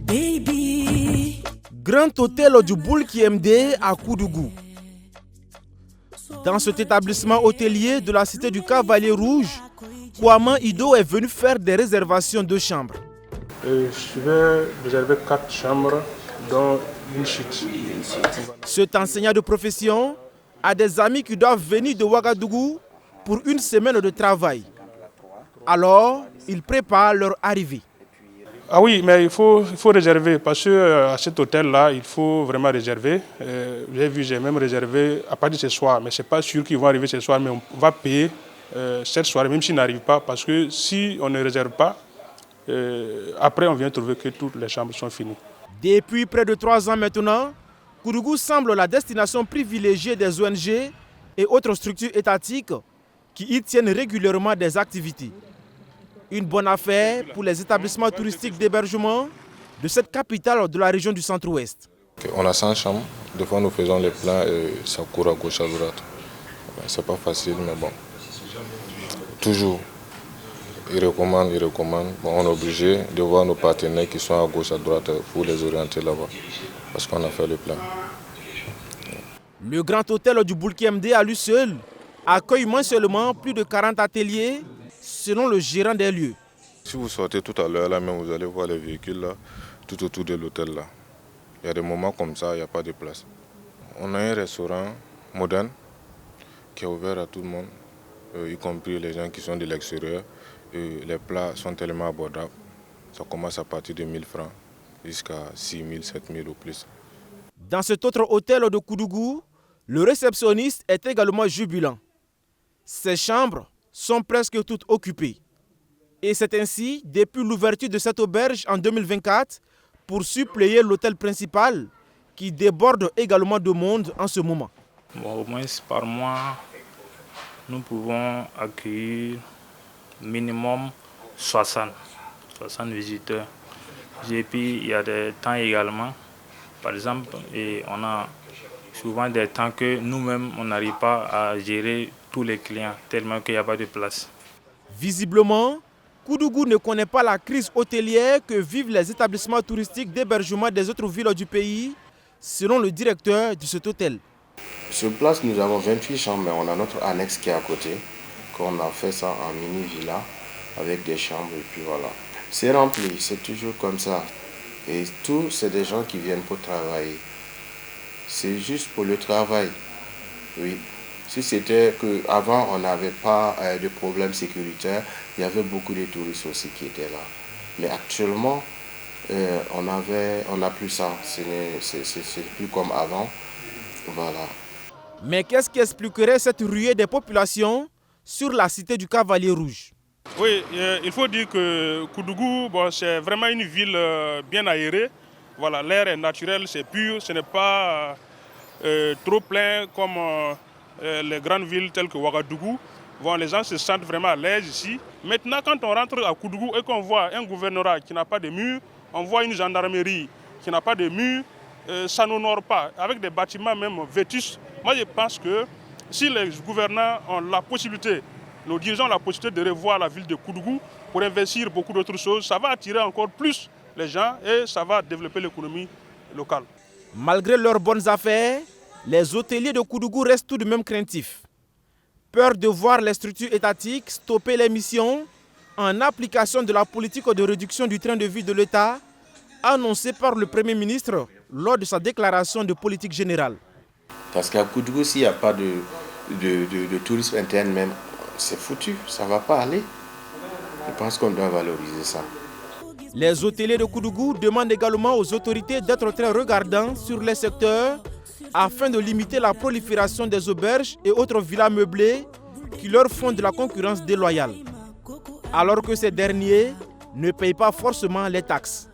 Baby. Grand hôtel du Boulki MD à Koudougou. Dans cet établissement hôtelier de la cité du Cavalier Rouge, Kouaman Ido est venu faire des réservations de chambres. Je vais réserver 4 chambres, dont une suite. Cet enseignant de profession a des amis qui doivent venir de Ouagadougou pour une semaine de travail. Alors, il prépare leur arrivée. Ah oui, mais il faut réserver parce que à cet hôtel-là, il faut vraiment réserver. J'ai même réservé à partir de ce soir, mais ce n'est pas sûr qu'ils vont arriver ce soir, mais on va payer cette soirée, même s'ils n'arrivent pas, parce que si on ne réserve pas, après on vient trouver que toutes les chambres sont finies. Depuis près de 3 ans maintenant, Koudougou semble la destination privilégiée des ONG et autres structures étatiques qui y tiennent régulièrement des activités. Une bonne affaire pour les établissements touristiques d'hébergement de cette capitale de la région du centre-ouest. On a 100 chambres, des fois nous faisons les plans et ça court à gauche, à droite. C'est pas facile, mais bon. Toujours, ils recommandent. Bon, on est obligé de voir nos partenaires qui sont à gauche, à droite pour les orienter là-bas, parce qu'on a fait le plan. Le grand hôtel du Boulki MD à lui seul accueille mensuellement plus de 40 ateliers selon le gérant des lieux. Si vous sortez tout à l'heure, là même, vous allez voir les véhicules là, tout autour de l'hôtel là. Il y a des moments comme ça, il n'y a pas de place. On a un restaurant moderne qui est ouvert à tout le monde, y compris les gens qui sont de l'extérieur. Les plats sont tellement abordables. Ça commence à partir de 1000 francs jusqu'à 6000, 7000 ou plus. Dans cet autre hôtel de Koudougou, le réceptionniste est également jubilant. Ses chambres sont presque toutes occupées. Et c'est ainsi, depuis l'ouverture de cette auberge en 2024, pour suppléer l'hôtel principal qui déborde également de monde en ce moment. Bon, au moins par mois, nous pouvons accueillir minimum 60 visiteurs. Et puis il y a des temps également. Par exemple, et on a souvent des temps que nous-mêmes, on n'arrive pas à gérer tous les clients, tellement qu'il n'y a pas de place. Visiblement, Koudougou ne connaît pas la crise hôtelière que vivent les établissements touristiques d'hébergement des autres villes du pays, selon le directeur de cet hôtel. Sur place, nous avons 28 chambres, mais on a notre annexe qui est à côté, qu'on a fait ça en mini-villa, avec des chambres, et puis voilà. C'est rempli, c'est toujours comme ça. Et tout, c'est des gens qui viennent pour travailler. C'est juste pour le travail, oui. Si c'était qu'avant on n'avait pas de problème sécuritaire, il y avait beaucoup de touristes aussi qui étaient là. Mais actuellement, on n'a plus ça. C'est plus comme avant. Voilà. Mais qu'est-ce qui expliquerait cette ruée des populations sur la cité du Cavalier Rouge? Oui, il faut dire que Koudougou, bon, c'est vraiment une ville bien aérée. Voilà, l'air est naturel, c'est pur, ce n'est pas trop plein comme les grandes villes telles que Ouagadougou. Bon, les gens se sentent vraiment à l'aise ici. Maintenant, quand on rentre à Koudougou et qu'on voit un gouvernorat qui n'a pas de mur, on voit une gendarmerie qui n'a pas de mur, ça n'honore pas, avec des bâtiments même vétustes. Moi, je pense que si les gouvernants ont la possibilité, nos dirigeants ont la possibilité de revoir la ville de Koudougou pour investir beaucoup d'autres choses, ça va attirer encore plus les gens et ça va développer l'économie locale. Malgré leurs bonnes affaires, les hôteliers de Koudougou restent tout de même craintifs. Peur de voir les structures étatiques stopper les missions en application de la politique de réduction du train de vie de l'État annoncée par le Premier ministre lors de sa déclaration de politique générale. Parce qu'à Koudougou, s'il n'y a pas de tourisme interne même, c'est foutu, ça ne va pas aller. Je pense qu'on doit valoriser ça. Les hôteliers de Koudougou demandent également aux autorités d'être très regardants sur les secteurs afin de limiter la prolifération des auberges et autres villas meublées qui leur font de la concurrence déloyale, alors que ces derniers ne payent pas forcément les taxes.